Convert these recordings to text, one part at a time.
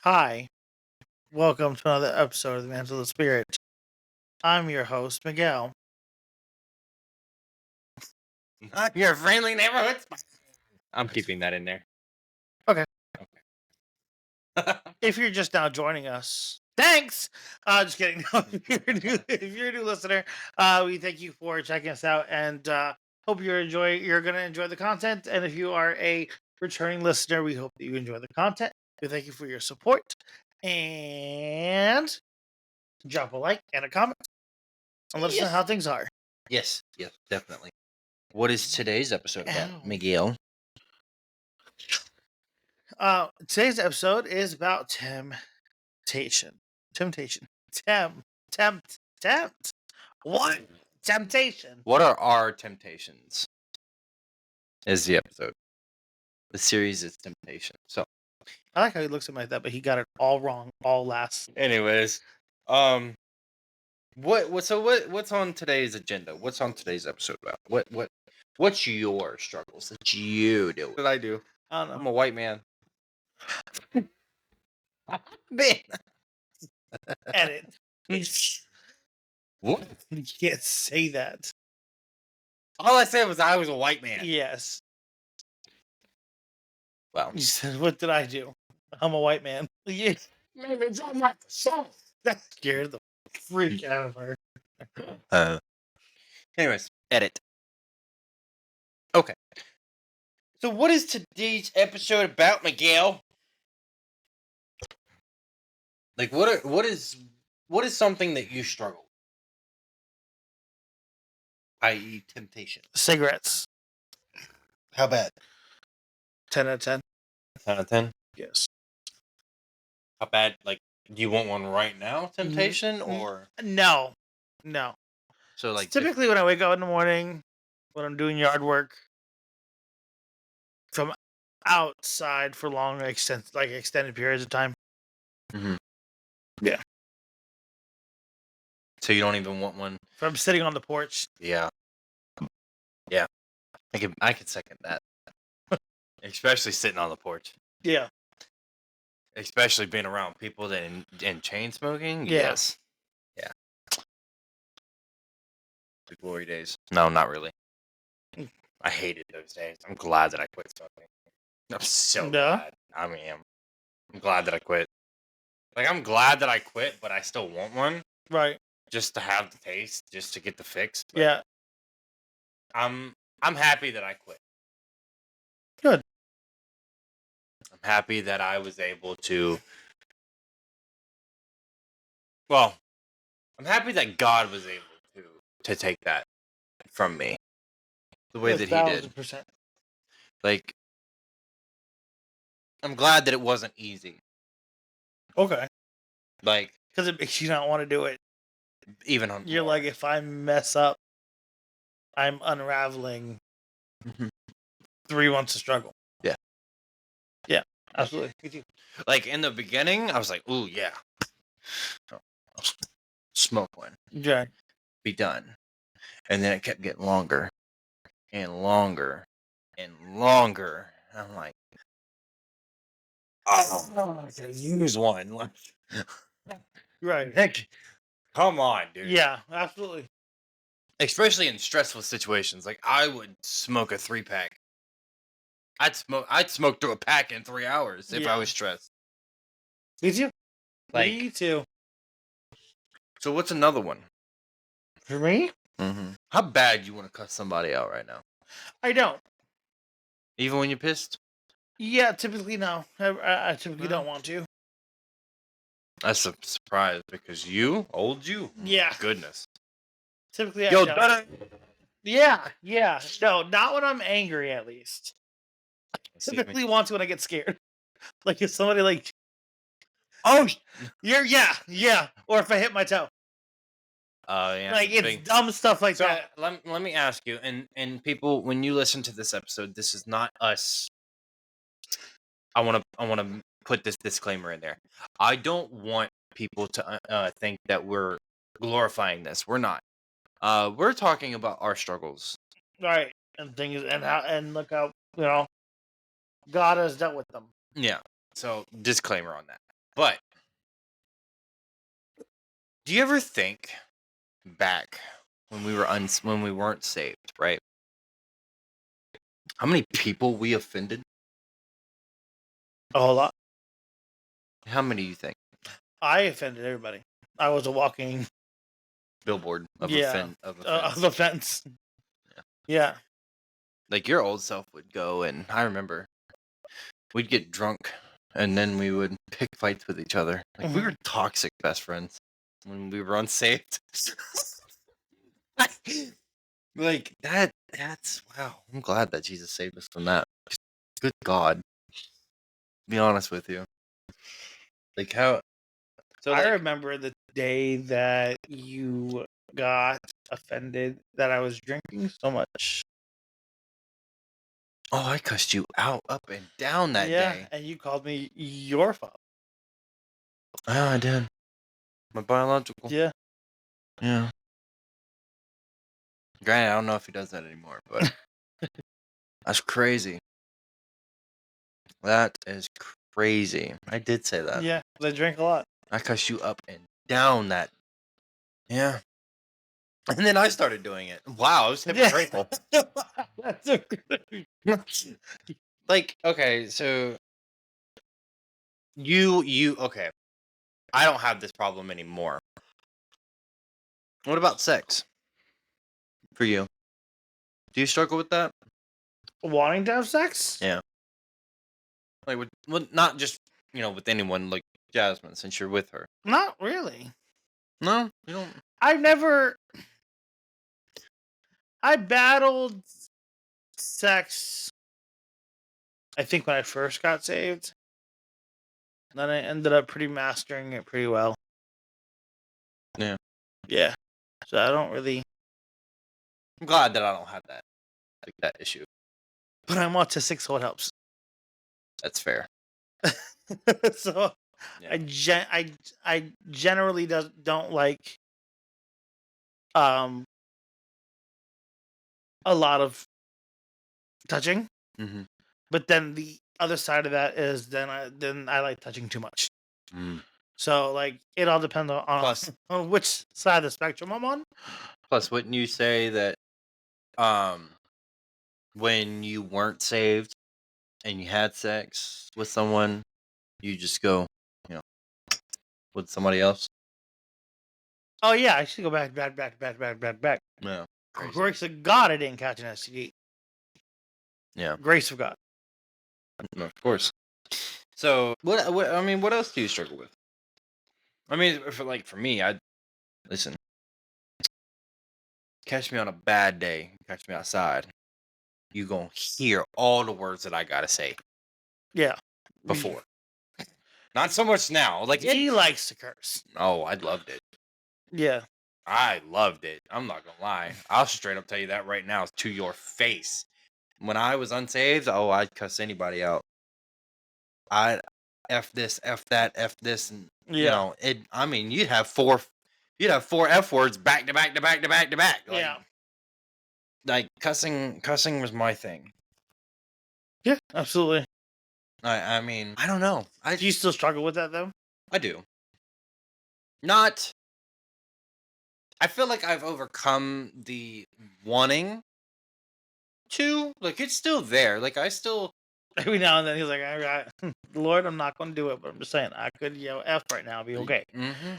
Hi, welcome to another episode of the Mantle of the Spirit. I'm your host, Miguel. I'm your friendly neighborhood spider. I'm keeping that in there. Okay. Okay. If you're just now joining us, thanks. Just kidding. No, if you're a new listener, we thank you for checking us out, and hope you're gonna enjoy the content. And if you are a returning listener, we hope that you enjoy the content. We thank you for your support, and drop a like and a comment, and let us know Yes. how things are. Yes, definitely. What is today's episode about, Ow. Miguel? Today's episode is about temptation. Tempt. What? Temptation. What are our temptations? Is the episode. The series is temptation. So, I like how he looks at me like that, but he got it all wrong, all last. anyways, what's on today's agenda? What's on today's episode about? What's your struggles that you do? What did I do? I don't I'm know. a white man. Man. Edit. What? You can't say that. All I said was I was a white man. Yes. Well, You said, what did I do? I'm a white man. Yeah. That scared the freak out of her. Anyways, edit. Okay. So what is today's episode about, Miguel? Like what is something that you struggle with? I.e. temptation. Cigarettes. How bad? 10 out of 10. 10 out of 10? Yes. How bad? Like, do you want one right now, temptation? Or No. so like Typically when I wake up in the morning, when I'm doing yard work, from outside for long extended periods of time. Mhm. Yeah. So you don't even want one? If I'm sitting on the porch. Yeah. I could second that. Especially sitting on the porch. Yeah. Especially being around people that in chain smoking. Yeah. Yes. Yeah. The glory days. No, not really. I hated those days. I'm glad that I quit smoking. I'm so glad. I'm glad that I quit. Like, I'm glad that I quit, but I still want one. Right. Just to have the taste, just to get the fix. But Yeah. I'm happy that I quit. Good. I'm happy that I was able to. Well, I'm happy that God was able to take that from me. The way that he did. 1,000%. Like, I'm glad that it wasn't easy. Okay. Like, because it makes you not want to do it. Even on You're more. like, if I mess up, I'm unraveling 3 months of struggle. Yeah. Yeah, absolutely. Me too. Like, in the beginning, I was like, ooh, yeah. I'll smoke one. Yeah. Be done. And then it kept getting longer and longer and longer. And I'm like, oh, I could use one. Right. Heck, come on, dude. Yeah, absolutely. Especially in stressful situations. Like, I would smoke a 3-pack. I'd smoke through a pack in 3 hours if I was stressed. Me too. Like, Me too. So what's another one? For me? Mm-hmm. How bad you want to cuss somebody out right now? I don't. Even when you're pissed? Yeah, typically no. I typically don't want to. That's a surprise because old you? Yeah. Goodness. Typically I don't. Yeah. No, not when I'm angry, at least. Typically want to when I get scared. Like if somebody like, oh, yeah. Or if I hit my toe. Yeah. Like it's dumb stuff like that. Let me ask you, and people, when you listen to this episode, this is not us. I want to put this disclaimer in there. I don't want people to think that we're glorifying this. We're not. We're talking about our struggles. Right. And things and look how God has dealt with them. Yeah. So disclaimer on that. But do you ever think back when we were when we weren't saved, right? How many people we offended? A whole lot. How many do you think? I offended everybody. I was a walking Billboard of yeah of of offense. offense. Yeah. Yeah. Like your old self would go, and I remember we'd get drunk, and then we would pick fights with each other. Like we were toxic best friends when we were unsaved. Like that. That's wow. I'm glad that Jesus saved us from that. Good God. Be honest with you. Like how? So I like, remember the day that you got offended that I was drinking so much. oh, I cussed you out up and down that Yeah, day. and you called me your fault. Oh, I did. My biological. Yeah. Yeah. Granted, I don't know if he does that anymore, but that's crazy. That is crazy. I did say that. Yeah, 'cause I drank a lot. I cussed you up and down that. Yeah. And then I started doing it. Wow, I was hypocritical. That's so good. Like, okay, so you okay. I don't have this problem anymore. What about sex for you? Do you struggle with that? Wanting to have sex? Yeah. Like with well, not just, with anyone like Jasmine since you're with her. Not really. No, you don't. I've never. I battled sex. I think when I first got saved, then I ended up pretty mastering it pretty well. Yeah. Yeah. So I don't really. I'm glad that I don't have that issue. But I'm autistic, so it helps. That's fair. So Yeah. I generally don't like um a lot of touching. Mm-hmm. But then the other side of that is then I like touching too much. Mm. So like it all depends on Plus, on which side of the spectrum I'm on. wouldn't you say that um when you weren't saved and you had sex with someone, you just go, you know, with somebody else? Oh yeah, I should go back. Yeah. Crazy. Grace of God, I didn't catch an STD. Yeah. Grace of God. No, of course. So what I mean, what else do you struggle with? I mean, for me, I listen. Catch me on a bad day. Catch me outside. You gonna hear all the words that I gotta say Yeah. before. Not so much now. Like He likes to curse. oh, I loved it. Yeah. I loved it. I'm not gonna lie. I'll straight up tell you that right now to your face. When I was unsaved, oh, I'd cuss anybody out. I'd f this, f that, f this, and Yeah. it. I mean, you'd have four f words back to back to back to back to back. Yeah. Like cussing was my thing. Yeah. Absolutely. I mean, I don't know. Do you still struggle with that though? I do. Not. I feel like I've overcome the wanting to. Like it's still there. Like I still. Every now and then he's like, all right, Lord, I'm not gonna do it, but I'm just saying I could yell F right now, be okay. Mm-hmm.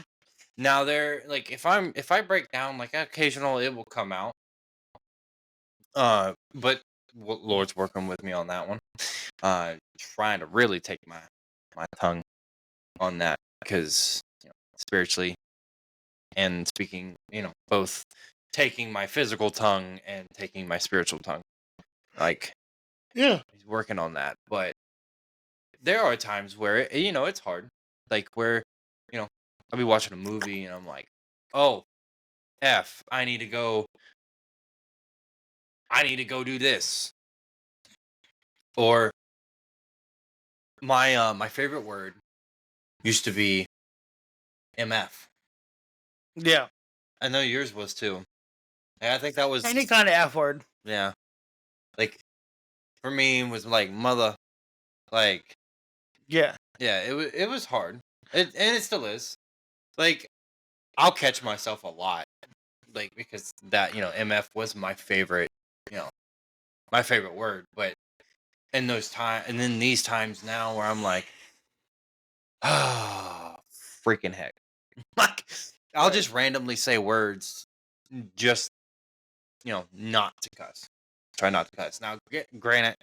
Now there, like if I break down, like occasional, it will come out. But Lord's working with me on that one. Trying to really take my tongue on that because spiritually and speaking, both taking my physical tongue and taking my spiritual tongue. Like Yeah. he's working on that, but there are times where it's hard. Like where I'll be watching a movie and I'm like, oh, F, I need to go do this. Or my favorite word used to be MF. Yeah. I know yours was too. And I think that was Any kind of F word. yeah. Like for me it was like mother, like Yeah. yeah, it was hard. And it still is. Like, I'll catch myself a lot, like because that MF was my favorite, you know, my favorite word. But in those times, and then these times now where I'm like, oh, freaking heck, like I'll Right. just randomly say words, just not to cuss. Try not to cuss. Now, granted,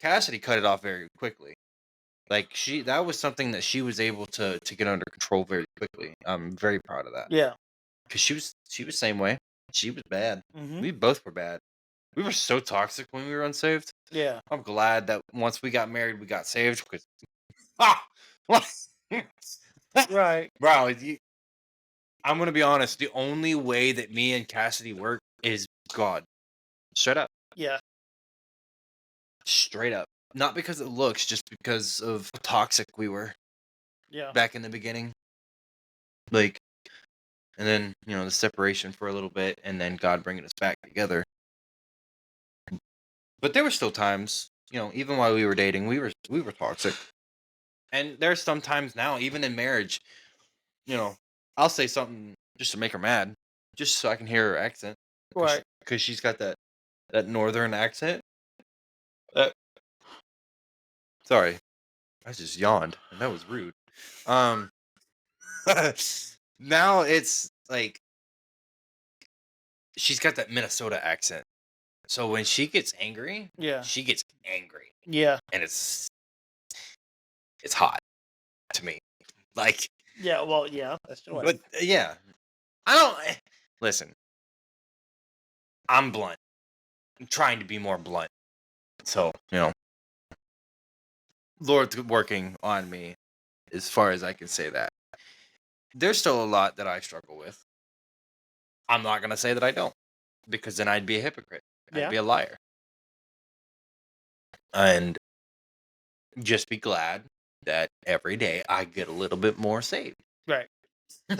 Cassidy cut it off very quickly. Like that was something that she was able to get under control very quickly. I'm very proud of that Yeah. because she was same way. She was bad. Mm-hmm. We both were bad. We were so toxic when we were unsaved. Yeah. I'm glad that once we got married, we got saved because ah, Right. bro, I'm gonna be honest. The only way that me and Cassidy work is God. Straight up, Yeah. straight up. Not because it looks, just because of how toxic we were Yeah. back in the beginning. Like, and then the separation for a little bit, and then God bringing us back together. But there were still times, even while we were dating, we were toxic. And there's some times now, even in marriage, I'll say something just to make her mad, just so I can hear her accent, Right. because she's got that northern accent. Uh, Sorry, I just yawned, and that was rude. Um, now it's like she's got that Minnesota accent. So when she gets angry, Yeah. she gets angry, Yeah. and it's hot to me. Like, Yeah. Well, yeah. That's the way. but yeah, I don't listen. I'm blunt. I'm trying to be more blunt. So Lord's working on me as far as I can say that. There's still a lot that I struggle with. I'm not gonna say that I don't, because then I'd be a hypocrite. I'd Yeah. be a liar. And just be glad that every day I get a little bit more saved. Right. like,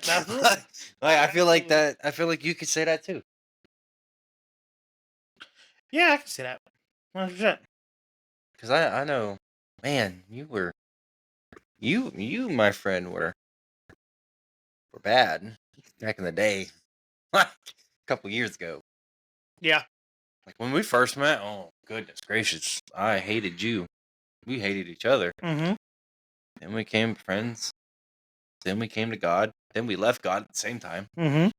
Absolutely. I feel like Absolutely. that. I feel like you could say that too. Yeah, I can see that. 100%. Because I know, man, you my friend were bad back in the day, a couple years ago. Yeah. Like when we first met. Oh goodness gracious, I hated you. We hated each other. Mm-hmm. Then we became friends. Then we came to God. Then we left God at the same time. Mm-hmm.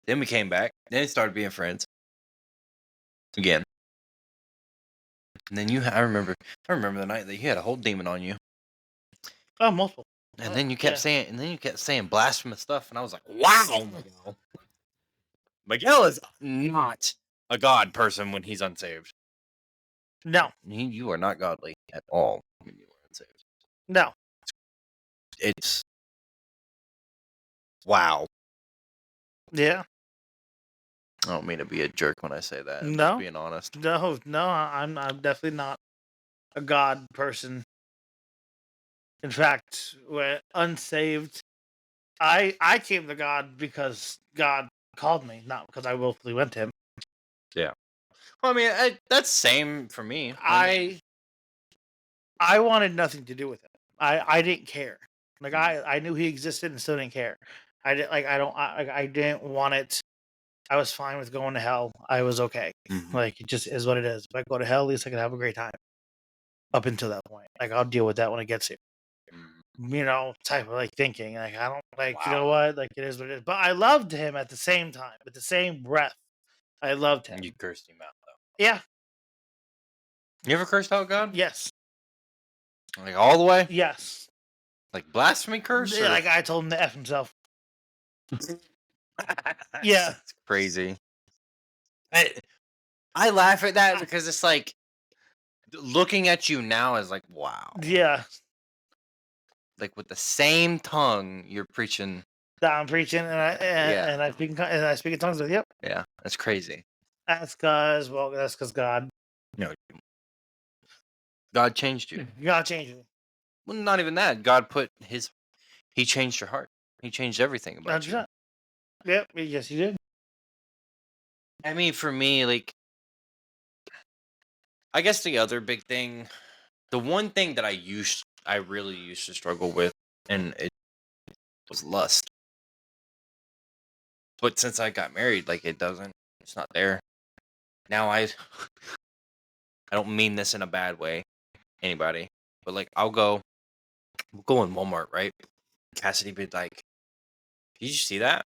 Then we came back. Then started being friends again. And then I remember the night that you had a whole demon on you. Oh, multiple. And then you Yeah. kept saying blasphemous stuff, and I was like, "Wow, Miguel is not a God person when he's unsaved. No. You are not godly at all when you are unsaved. No. It's wow." Yeah. I don't mean to be a jerk when I say that. I'm No. just being honest. No. No. I'm definitely not a God person. In fact, when unsaved, I came to God because God called me, not because I willfully went to Him. Yeah. Well, I mean, that's same for me. I wanted nothing to do with it. I didn't care. Like I knew He existed and still didn't care. I didn't like I don't I didn't want it. I was fine with going to hell. I was okay. Mhm. Like it just is what it is. If I go to hell, at least I can have a great time. Up until that point, like I'll deal with that when it gets here. Type of like thinking. Like I don't like you know Wow. what? Like it is what it is. But I loved him at the same time, at the same breath. I loved him. You cursed him out though. Yeah. You ever cursed out God? Yes. Like all the way? Yes. Like blasphemy curse? Yeah, Or? like I told him to f himself. Yeah. It's crazy. I laugh at that because it's like looking at you now is like, wow. Yeah. Like with the same tongue you're preaching. That I'm preaching Yeah. and I speak in tongues with. Yep. Yeah, that's crazy. That's because God. No, God changed you. You gotta change it. Well, not even that. God He changed your heart. He changed everything about you. 100%. Yep. Yes, you did. I mean, for me, like, I guess the other big thing, the one thing that I really used to struggle with, and it was lust. But since I got married, like it's not there. Now I don't mean this in a bad way, anybody, but like we'll go in Walmart, right? Cassidy be like, "Did you see that?"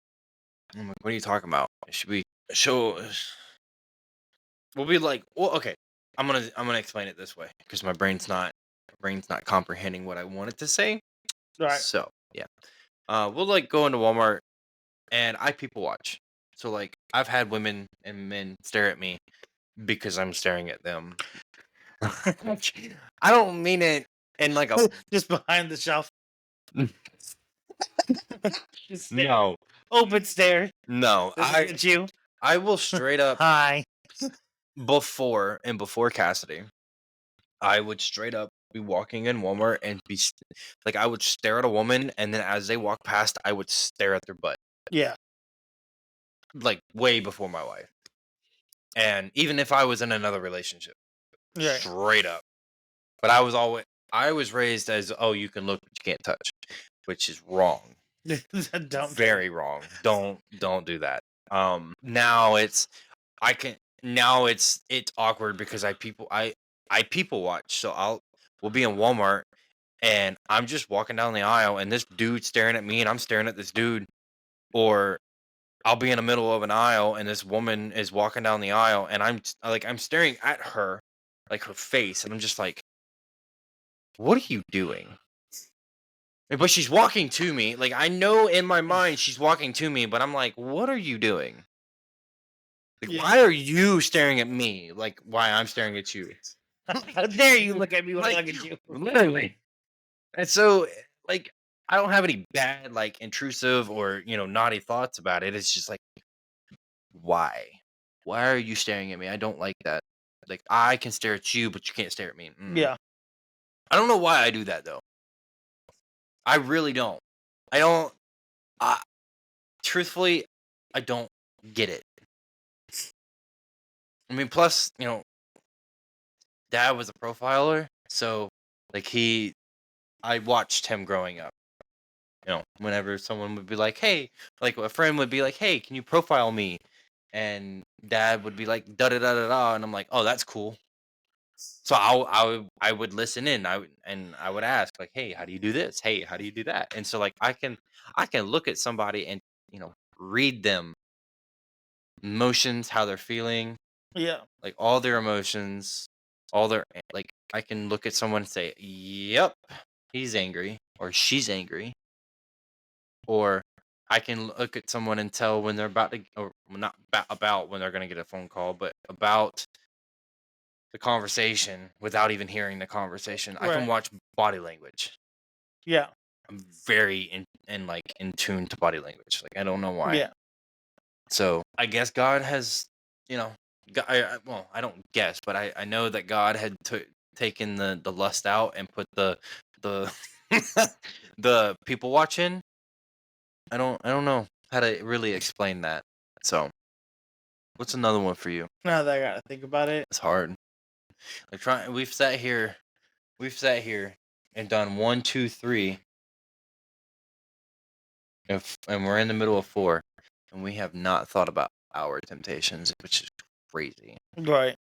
I'm like, "What are you talking about? Should we show?" We'll be like, "Well, okay." I'm gonna explain it this way because my brain's not comprehending what I wanted to say. Right. So yeah, we'll like go into Walmart and I people watch. So like I've had women and men stare at me because I'm staring at them. I don't mean it in like a Just behind the shelf. Just stare. no, Open stare. no. Looking at you. I will straight up Hi. before Cassidy, I would straight up be walking in Walmart and like I would stare at a woman and then as they walk past, I would stare at their butt Yeah. like way before my wife. And even if I was in another relationship, Right. straight up. But I was raised as you can look but you can't touch, which is wrong. Don't. Very wrong. Don't do that. Now I can now it's awkward because I people watch. So we'll be in Walmart and I'm just walking down the aisle and this dude's staring at me and I'm staring at this dude, or I'll be in the middle of an aisle and this woman is walking down the aisle and I'm staring at her, like her face, and I'm just like, "What are you doing?" But she's walking to me. Like I know in my mind she's walking to me, but I'm like, "What are you doing? Like Yeah. why are you staring at me? Like why I'm staring at you?" How dare you look at me when I Like look at you? literally. And so like I don't have any bad like intrusive or naughty thoughts about it. It's just like why? Why are you staring at me? I don't like that. Like I can stare at you, but you can't stare at me. Yeah. I don't know why I do that though. I really don't. I don't. I, truthfully, I don't get it. I mean, plus, Dad was a profiler, so like I watched him growing up. Whenever someone would be like, "Hey," like a friend would be like, "Hey, can you profile me?" And Dad would be like, "Da da da da da," and I'm like, "Oh, that's cool." So I would listen in. I would ask like, "Hey, how do you do this? Hey, how do you do that?" And so like I can look at somebody and read them emotions, how they're feeling, Yeah. like all their emotions, all their like I can look at someone and say, "Yep, he's angry or she's angry," or I can look at someone and tell when they're about to, or not about when they're going to get a phone call, but about the conversation without even hearing the conversation. I can Right. watch body language. Yeah. I'm very in tune to body language. Like I don't know why. Yeah. So I guess God has, you know, well, I don't guess, but I know that God had taken the lust out and put the the people watching. I don't know how to really explain that. So what's another one for you? Now that I gotta think about it. It's hard. Like we've sat here and done 1, 2, 3, and we're in the middle of 4, and we have not thought about our temptations, which is crazy. Right.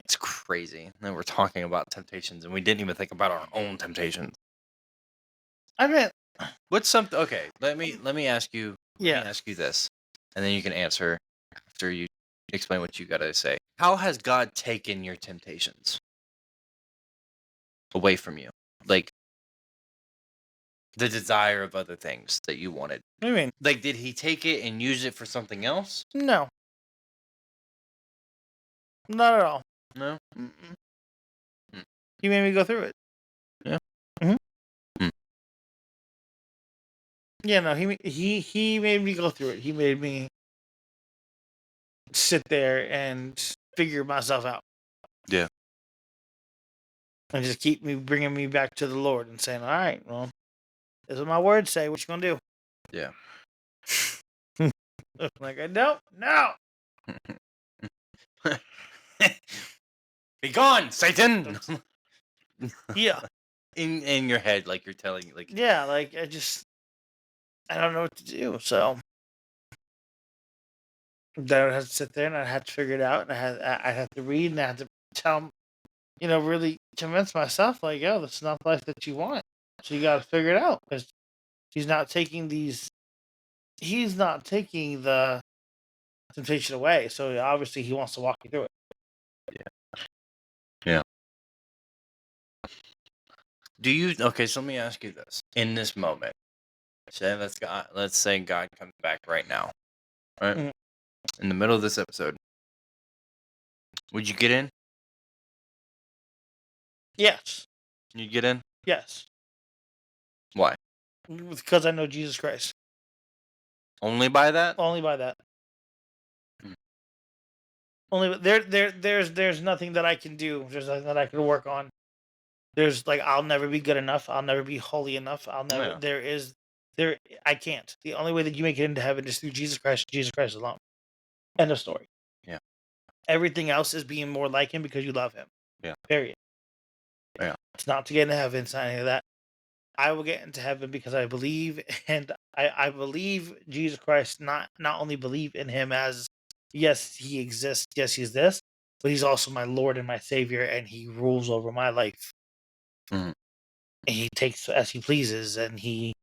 It's crazy. And we're talking about temptations, and we didn't even think about our own temptations. I mean, What's something? Okay, let me ask you. Let me yeah. ask you this, and then you can answer after you explain what you got to say. How has God taken your temptations away from you? Like the desire of other things that you wanted. What do you mean? Like, did He take it and use it for something else? No, not at all. No. Mm-mm. Mm. He made me go through it. Yeah. Hmm. Mm. Yeah. No. He made me go through it. He made me sit there and figure myself out, Yeah. and just keep me bringing me back to the Lord and saying, "All right, well, this is what my words say. What you gonna do?" Yeah. Like I don't know. Be gone, Satan. Yeah. in your head, like you're telling, like, Yeah, like I don't know what to do. So then I had to sit there and I had to figure it out, and I had to read and I had to tell really convince myself like, yo, this is not the life that you want. So you got to figure it out because he's not taking these. He's not taking the temptation away. So obviously he wants to walk you through it. yeah. Do you okay? So let me ask you this: in this moment, let's say God comes back right now, right? Mhm. In the middle of this episode, would you get in? Yes, You get in? yes, Why? because I know Jesus Christ. Only by that? Only by that. Mm. Only there's nothing that I can do. There's nothing that I can work on. There's like I'll never be good enough. I'll never be holy enough. I'll never. Yeah. There is there. I can't. The only way that you make it into heaven is through Jesus Christ. Jesus Christ alone. End of story. Yeah. Everything else is being more like him because you love him. Yeah. Period. Yeah. It's not to get into heaven. It's not any of that. I will get into heaven because I believe, and I believe Jesus Christ. Not only believe in him as yes he exists, yes he's this, but he's also my Lord and my Savior, and he rules over my life. Mhm. And he takes as he pleases, and he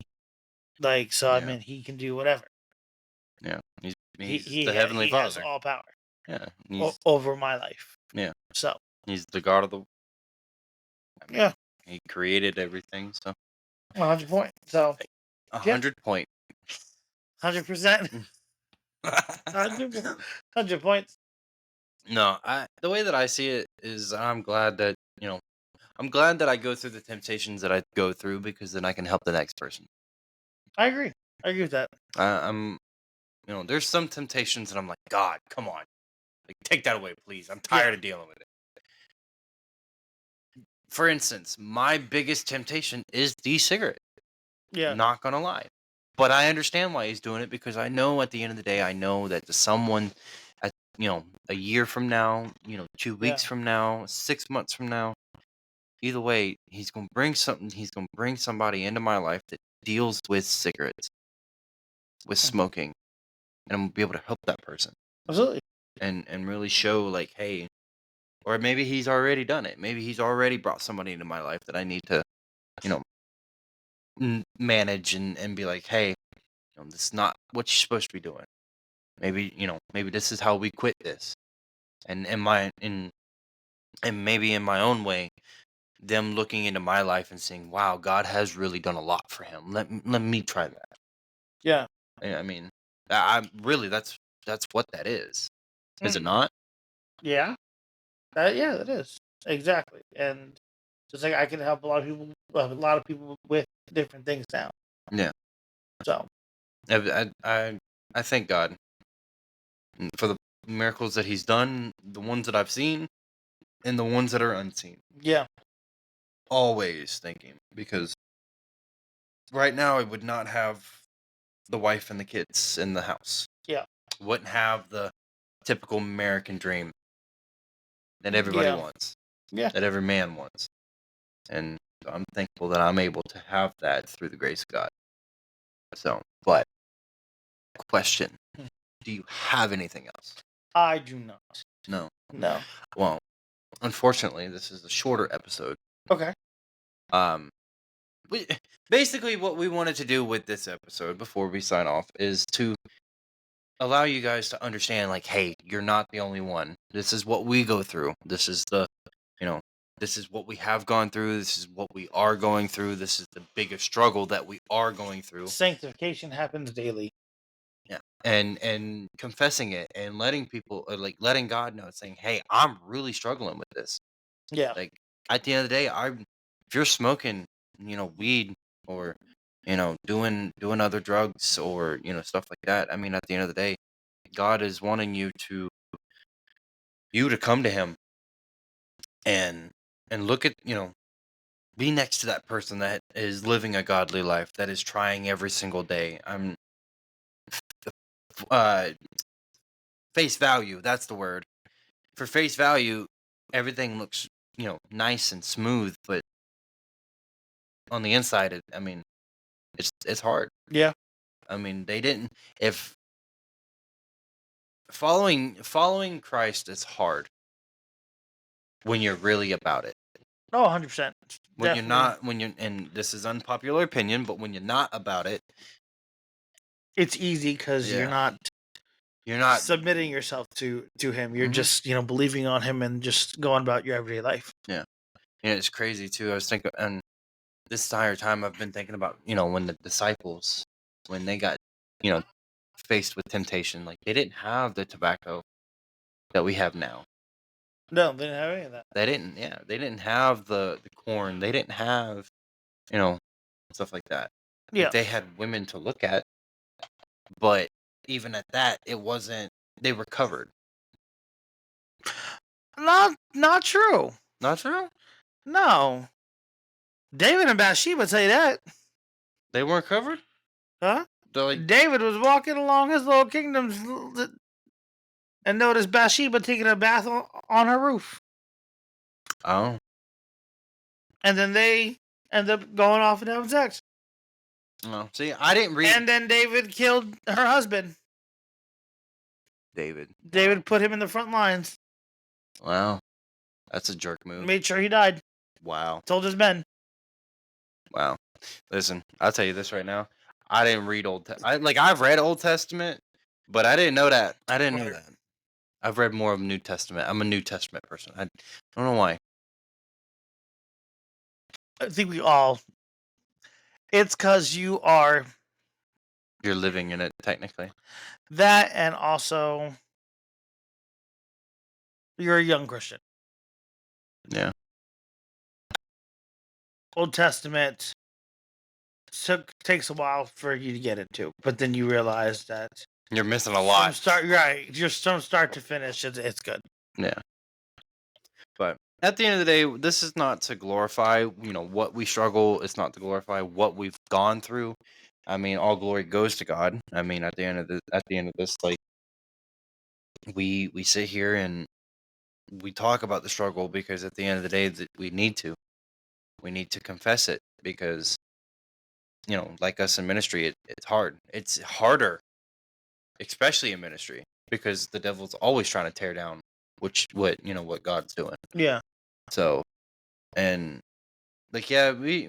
like so. I Yeah. mean, he can do whatever. Yeah. He He's he the ha- heavenly he has Father. all power Yeah. He's over my life. yeah. So He's the God of the. I mean, yeah, he created everything. So 100 point. So a yeah, 100 point. 100%, 100 points. No, the way that I see it is I'm glad that, I'm glad that I go through the temptations that I go through because then I can help the next person. I agree. I agree with that. I'm, there's some temptations that I'm like, God, come on. Like, take that away, please. I'm Yeah, tired of dealing with it. For instance, my biggest temptation is the cigarette. yeah, Not gonna lie. But I understand why he's doing it because I know at the end of the day, I know that to someone at, a year from now, 2 weeks yeah. from now, 6 months from now, either way, he's gonna bring somebody into my life that deals with cigarettes, with Mhm. smoking, and I'm gonna be able to help that person Absolutely. and really show like, hey, or maybe he's already done it. Maybe he's already brought somebody into my life that I need to, you know, manage and be like, hey, this is not what you're supposed to be doing. Maybe, maybe this is how we quit this. And and maybe in my own way, them looking into my life and saying, wow, God has really done a lot for him. Let me try that. Yeah. I mean, I really that's what that is it Mhm. not? Yeah. Yeah, it is. Exactly. And just like I can help a lot of people with different things now. Yeah. So I thank God for the miracles that he's done, the ones that I've seen and the ones that are unseen. yeah. Always thinking because right now I would not have the wife and the kids in the house. Yeah. Wouldn't have the typical American dream that everybody Yeah. wants, Yeah. that every man wants. And I'm thankful that I'm able to have that through the grace of God. So, but question, Hmm. do you have anything else? I do not. No. No. Well, unfortunately, this is a shorter episode. Okay. Um, we, basically, what we wanted to do with this episode before we sign off is to allow you guys to understand, like, hey, you're not the only one. This is what we go through. You know, this is what we have gone through. This is what we are going through. This is the biggest struggle that we are going through. Sanctification happens daily. Yeah. And confessing it and letting people like letting God know, saying, hey, I'm really struggling with this. Yeah. Like at the end of the day, if you're smoking, weed or doing other drugs or stuff like that. I mean, at the end of the day, God is wanting you to come to Him and look at be next to that person that is living a godly life that is trying every single day. I'm uh face value. That's the word. For face value, everything looks nice and smooth, but on the inside, I mean, it's hard. Yeah. I mean, they didn't. If following Christ is hard when you're really about it. Oh, 100%. When you're Definitely. not, when you're, and this is unpopular opinion, but when you're not about it, It's easy because yeah, you're not. submitting yourself to him. You're Mhm. just, believing on him and just going about your everyday life. Yeah, and it's crazy too. I was thinking, and this entire time I've been thinking about, when the disciples, when they got, you know, faced with temptation, like they didn't have the tobacco that we have now. No, they didn't have any of that. They didn't, yeah, they didn't have the corn. They didn't have, you know, stuff like that. Like Yeah. they had women to look at, but even at that, it wasn't. They recovered. Not true. Not true. No. David and Bathsheba tell you that. They weren't covered. Huh? They're like, David was walking along his little kingdoms and noticed Bathsheba taking a bath on her roof. oh, And then they end up going off and having sex. no. See, I didn't read And then David killed her husband. David. David put him in the front lines. Wow, that's a jerk move. Made sure he died. Wow, Told his men. wow. Listen, I'll tell you this right now. I didn't read I've read Old Testament, but I didn't know that. I didn't know that. I've read more of New Testament. I'm a New Testament person. I don't know why. I think we all. It's because you are You're living in it technically. that, and also you're a young Christian. Yeah. Old Testament takes a while for you to get into, but then you realize that You're missing a lot. from start to finish, it's good. Yeah. But at the end of the day, this is not to glorify, what we struggle. It's not to glorify what we've gone through. I mean, all glory goes to God. I mean, at the end of this, like we sit here and we talk about the struggle because at the end of the day, we need to. We need to confess it because, like us in ministry, it's hard. It's harder, especially in ministry, because the devil's always trying to tear down what God's doing. Yeah. So, and like, yeah, we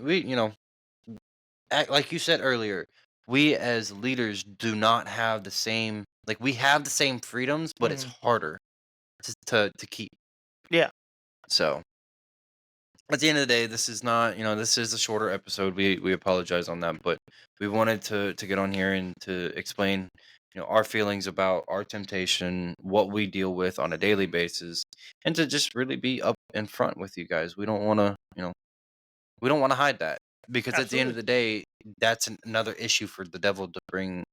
like you said earlier, we as leaders do not have the same, like, we have the same freedoms, but it's harder to keep. Yeah. So at the end of the day, this is not, this is a shorter episode. We apologize on that, but we wanted to get on here and to explain, our feelings about our temptation, what we deal with on a daily basis, and to just really be up in front with you guys. We don't want to, we don't want to hide that because at the end of Absolutely. the day, that's another issue for the devil to bring.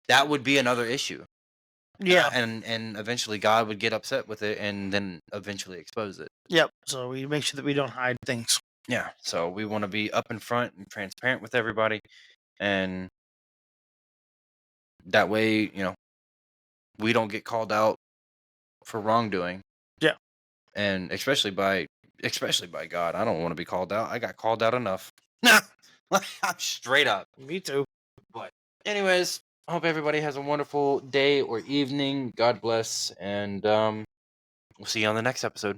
That would be another issue. Yeah. And eventually God would get upset with it and then eventually expose it. Yep. So we make sure that we don't hide things. Yeah. So we want to be up in front and transparent with everybody. And that way, we don't get called out for wrongdoing. Yeah. And especially by God. I don't want to be called out. I got called out enough. I'm straight up. Me too. But anyways, I hope everybody has a wonderful day or evening. God bless. And we'll see you on the next episode.